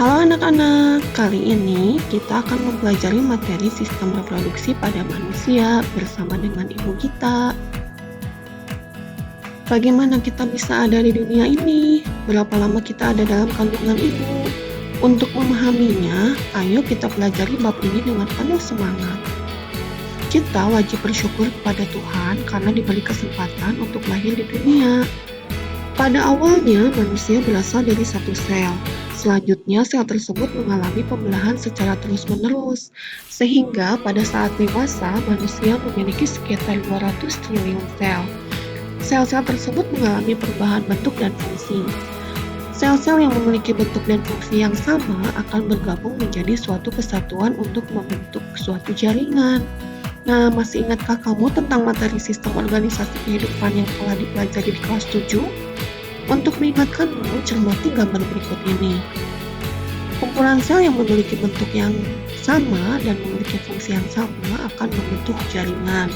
Halo anak-anak, kali ini kita akan mempelajari materi sistem reproduksi pada manusia bersama dengan ibu kita. Bagaimana kita bisa ada di dunia ini? Berapa lama kita ada dalam kandungan ibu? Untuk memahaminya, ayo kita pelajari bab ini dengan penuh semangat. Kita wajib bersyukur kepada Tuhan karena diberi kesempatan untuk lahir di dunia. Pada awalnya, manusia berasal dari satu sel. Selanjutnya, sel tersebut mengalami pembelahan secara terus-menerus, sehingga pada saat dewasa, manusia memiliki sekitar 200 triliun sel. Sel-sel tersebut mengalami perubahan bentuk dan fungsi. Sel-sel yang memiliki bentuk dan fungsi yang sama akan bergabung menjadi suatu kesatuan untuk membentuk suatu jaringan. Nah, masih ingatkah kamu tentang materi sistem organisasi kehidupan yang telah dipelajari di kelas 7? Untuk mengingatkanmu, cermati gambar berikut ini. Kumpulan sel yang memiliki bentuk yang sama dan memiliki fungsi yang sama akan membentuk jaringan.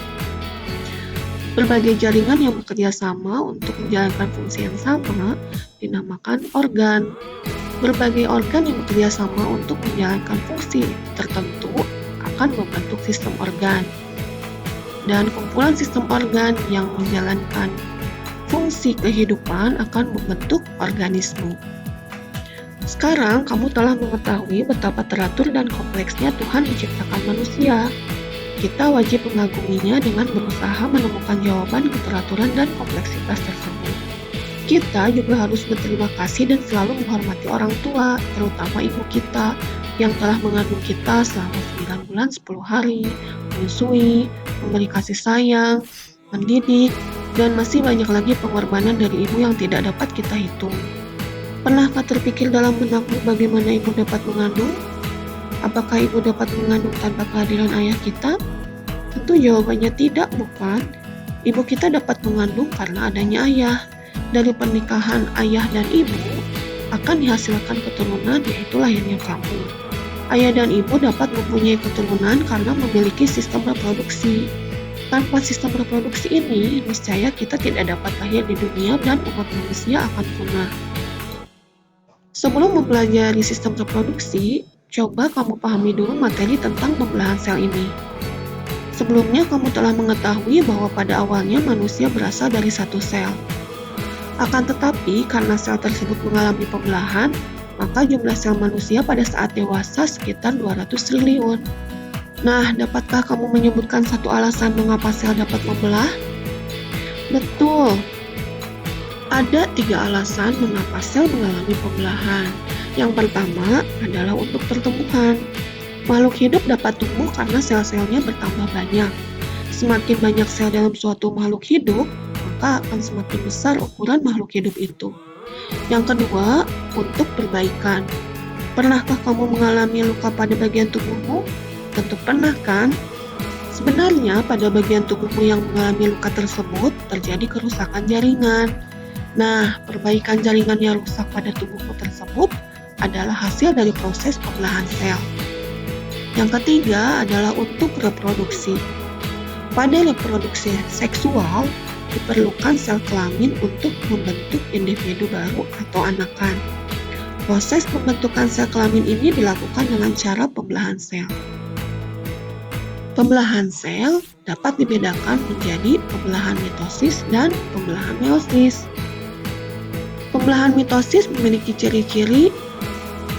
Berbagai jaringan yang bekerja sama untuk menjalankan fungsi yang sama dinamakan organ. Berbagai organ yang bekerja sama untuk menjalankan fungsi tertentu akan membentuk sistem organ. Dan kumpulan sistem organ yang menjalankan fungsi kehidupan akan membentuk organisme. Sekarang kamu telah mengetahui betapa teratur dan kompleksnya Tuhan menciptakan manusia. Kita wajib mengaguminya dengan berusaha menemukan jawaban keteraturan dan kompleksitas tersebut. Kita juga harus berterima kasih dan selalu menghormati orang tua, terutama ibu kita yang telah mengandung kita selama 9 bulan 10 hari, menyusui, memberi kasih sayang, mendidik, dan masih banyak lagi pengorbanan dari ibu yang tidak dapat kita hitung. Pernahkah terpikir dalam benakmu bagaimana ibu dapat mengandung? Apakah ibu dapat mengandung tanpa kehadiran ayah kita? Tentu jawabannya tidak, bukan? Ibu kita dapat mengandung karena adanya ayah. Dari pernikahan ayah dan ibu akan dihasilkan keturunan, yaitu lahirnya kamu. Ayah dan ibu dapat mempunyai keturunan karena memiliki sistem reproduksi. Tanpa sistem reproduksi ini, niscaya kita tidak dapat lahir di dunia dan umat manusia akan punah. Sebelum mempelajari sistem reproduksi, coba kamu pahami dulu materi tentang pembelahan sel ini. Sebelumnya kamu telah mengetahui bahwa pada awalnya manusia berasal dari satu sel. Akan tetapi, karena sel tersebut mengalami pembelahan, maka jumlah sel manusia pada saat dewasa sekitar 200 triliun. Nah, dapatkah kamu menyebutkan satu alasan mengapa sel dapat membelah? Betul. Ada 3 alasan mengapa sel mengalami pembelahan. Yang pertama adalah untuk pertumbuhan. Makhluk hidup dapat tumbuh karena sel-selnya bertambah banyak. Semakin banyak sel dalam suatu makhluk hidup, maka akan semakin besar ukuran makhluk hidup itu. Yang kedua, untuk perbaikan. Pernahkah kamu mengalami luka pada bagian tubuhmu? Tentu pernah, kan? Sebenarnya pada bagian tubuhmu yang mengalami luka tersebut terjadi kerusakan jaringan. Nah, perbaikan jaringan yang rusak pada tubuhmu tersebut adalah hasil dari proses pembelahan sel. Yang ketiga adalah untuk reproduksi. Pada reproduksi seksual, diperlukan sel kelamin untuk membentuk individu baru atau anakan. Proses pembentukan sel kelamin ini dilakukan dengan cara pembelahan sel. Pembelahan sel dapat dibedakan menjadi pembelahan mitosis dan pembelahan meiosis. Pembelahan mitosis memiliki ciri-ciri: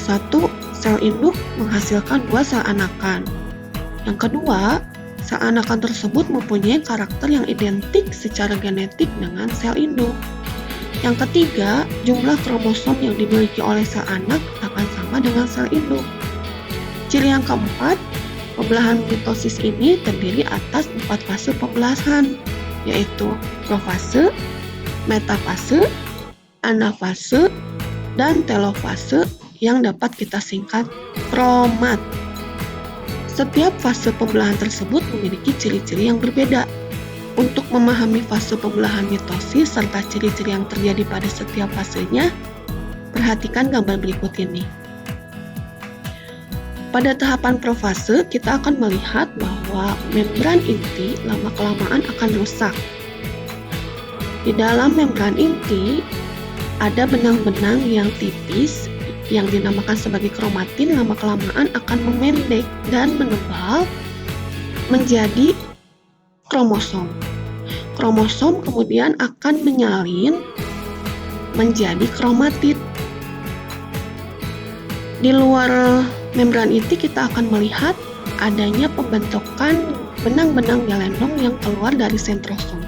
1. Sel induk menghasilkan 2 sel anakan. Yang kedua, sel anakan tersebut mempunyai karakter yang identik secara genetik dengan sel induk. Yang ketiga, jumlah kromosom yang dimiliki oleh sel anak akan sama dengan sel induk. Ciri yang keempat, pembelahan mitosis ini terdiri atas 4 fase pembelahan, yaitu profase, metafase, anafase, dan telofase yang dapat kita singkat kromat. Setiap fase pembelahan tersebut memiliki ciri-ciri yang berbeda. Untuk memahami fase pembelahan mitosis serta ciri-ciri yang terjadi pada setiap fasenya, perhatikan gambar berikut ini. Pada tahapan profase, kita akan melihat bahwa membran inti lama-kelamaan akan rusak. Di dalam membran inti, ada benang-benang yang tipis yang dinamakan sebagai kromatin lama-kelamaan akan memendek dan menebal menjadi kromosom. Kromosom kemudian akan menyalin menjadi kromatid. Di luar membran inti kita akan melihat adanya pembentukan benang-benang gelendong yang keluar dari sentrosom.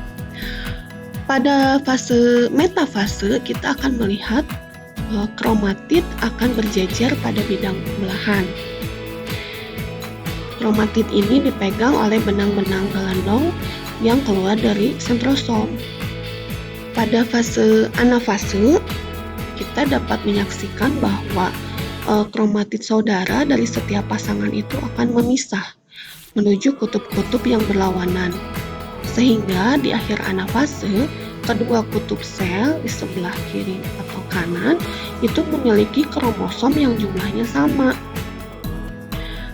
Pada fase metafase kita akan melihat kromatid akan berjejer pada bidang pembelahan. Kromatid ini dipegang oleh benang-benang gelendong yang keluar dari sentrosom. Pada fase anafase, kita dapat menyaksikan bahwa kromatid saudara dari setiap pasangan itu akan memisah menuju kutub-kutub yang berlawanan. Sehingga di akhir anafase, kedua kutub sel di sebelah kiri atau kanan itu memiliki kromosom yang jumlahnya sama.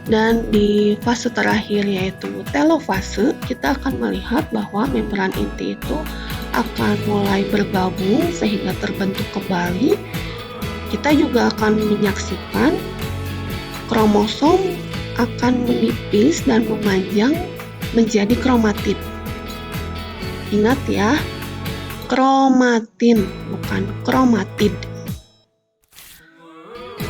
Dan di fase terakhir yaitu telofase, kita akan melihat bahwa membran inti itu akan mulai bergabung sehingga terbentuk kembali. Kita juga akan menyaksikan kromosom akan menipis dan memanjang menjadi kromatid. Ingat ya, kromatin bukan kromatid.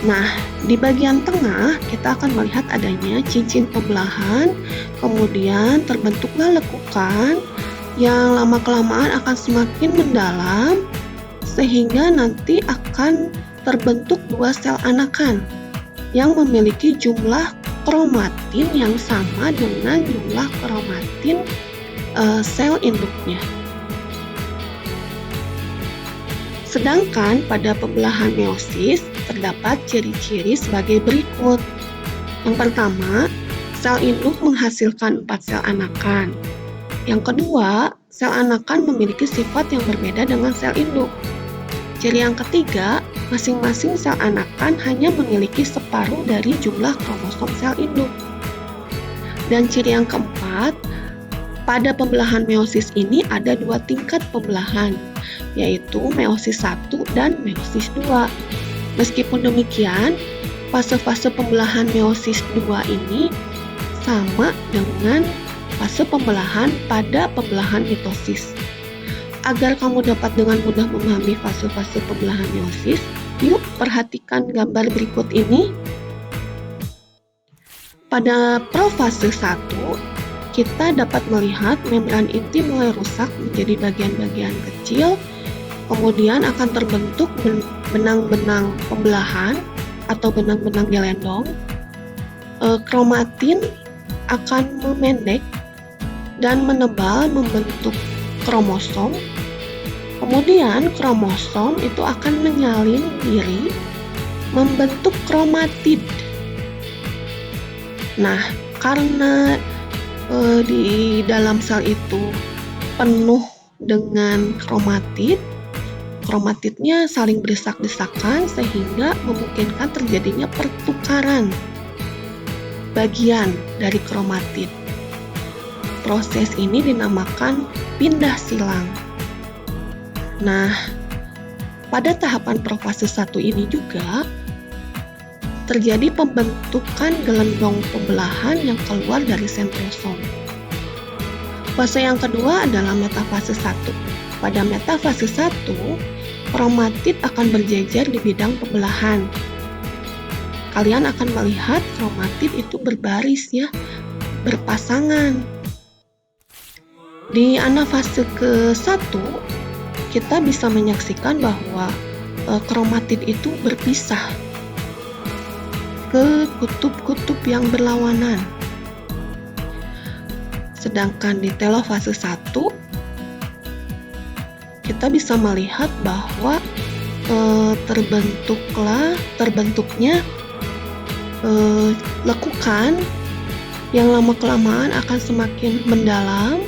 Nah, di bagian tengah kita akan melihat adanya cincin pembelahan, kemudian terbentuklah lekukan yang lama-kelamaan akan semakin mendalam sehingga nanti akan terbentuk dua sel anakan yang memiliki jumlah kromatin yang sama dengan jumlah kromatin sel induknya. Sedangkan pada pembelahan meiosis terdapat ciri-ciri sebagai berikut. Yang pertama, sel induk menghasilkan 4 sel anakan. Yang kedua, sel anakan memiliki sifat yang berbeda dengan sel induk. Ciri yang ketiga, masing-masing sel anakan hanya memiliki separuh dari jumlah kromosom sel induk. Dan ciri yang keempat, pada pembelahan meiosis ini ada 2 tingkat pembelahan, yaitu meiosis 1 dan meiosis 2. Meskipun demikian, fase-fase pembelahan meiosis 2 ini sama dengan fase pembelahan pada pembelahan mitosis. Agar kamu dapat dengan mudah memahami fase-fase pembelahan meiosis, yuk perhatikan gambar berikut ini. Pada profase 1, kita dapat melihat membran inti mulai rusak menjadi bagian-bagian kecil, kemudian akan terbentuk benang-benang pembelahan atau benang-benang gelendong. Kromatin akan memendek dan menebal membentuk kromosom. Kemudian kromosom itu akan menyalin diri membentuk kromatid. Nah, karena di dalam sel itu penuh dengan kromatid, kromatidnya saling berdesak-desakan sehingga memungkinkan terjadinya pertukaran bagian dari kromatid. Proses ini dinamakan pindah silang. Nah, pada tahapan profase 1 ini juga terjadi pembentukan gelendong pembelahan yang keluar dari sentrosom. Fase yang kedua adalah metafase 1. Pada metafase 1, kromatid akan berjejer di bidang pembelahan. Kalian akan melihat kromatid itu berbaris ya, berpasangan. Di anafase ke-1, kita bisa menyaksikan bahwa kromatid itu berpisah ke kutub-kutub yang berlawanan. Sedangkan di telofase 1, kita bisa melihat bahwa terbentuknya lekukan yang lama-kelamaan akan semakin mendalam.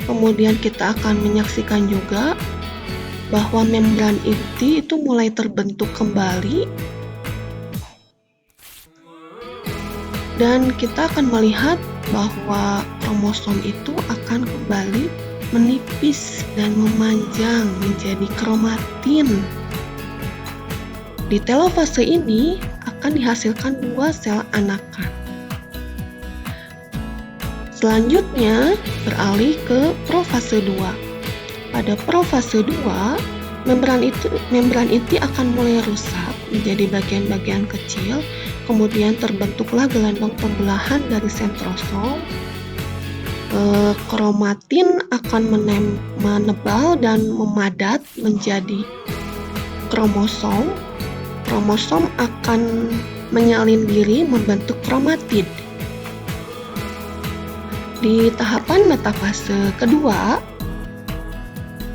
Kemudian kita akan menyaksikan juga bahwa membran inti itu mulai terbentuk kembali. Dan kita akan melihat bahwa kromosom itu akan kembali menipis dan memanjang menjadi kromatin. Di telofase ini akan dihasilkan 2 sel anakan. Selanjutnya beralih ke profase 2. Pada profase 2, membran inti akan mulai rusak menjadi bagian-bagian kecil, kemudian terbentuklah gelandang pembelahan dari sentrosom. Kromatin akan menebal dan memadat menjadi kromosom. Kromosom akan menyalin diri membentuk kromatid. Di tahapan metafase kedua,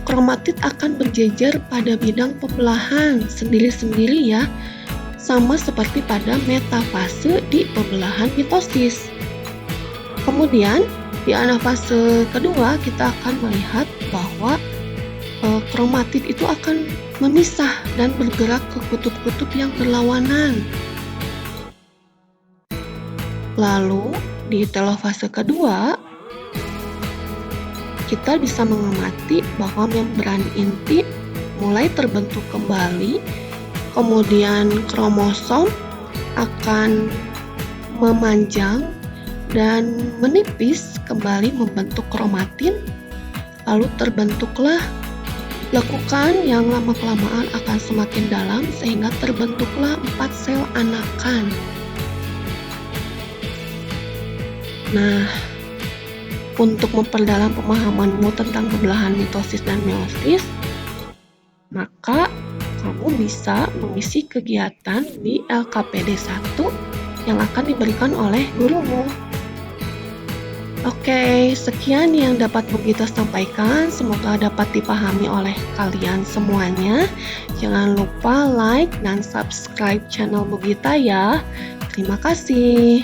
kromatid akan berjejer pada bidang pembelahan sendiri-sendiri ya, sama seperti pada metafase di pembelahan mitosis. Kemudian di anafase kedua kita akan melihat bahwa kromatid itu akan memisah dan bergerak ke kutub-kutub yang berlawanan. Lalu di telofase kedua, kita bisa mengamati bahwa membran inti mulai terbentuk kembali, kemudian kromosom akan memanjang dan menipis kembali membentuk kromatin, lalu terbentuklah lekukan yang lama-kelamaan akan semakin dalam sehingga terbentuklah 4 sel anakan. Nah, untuk memperdalam pemahamanmu tentang pembelahan mitosis dan meiosis, maka kamu bisa mengisi kegiatan di LKPD 1 yang akan diberikan oleh gurumu. Oke, sekian yang dapat Bu Gita sampaikan. Semoga dapat dipahami oleh kalian semuanya. Jangan lupa like dan subscribe channel Bu Gita ya. Terima kasih.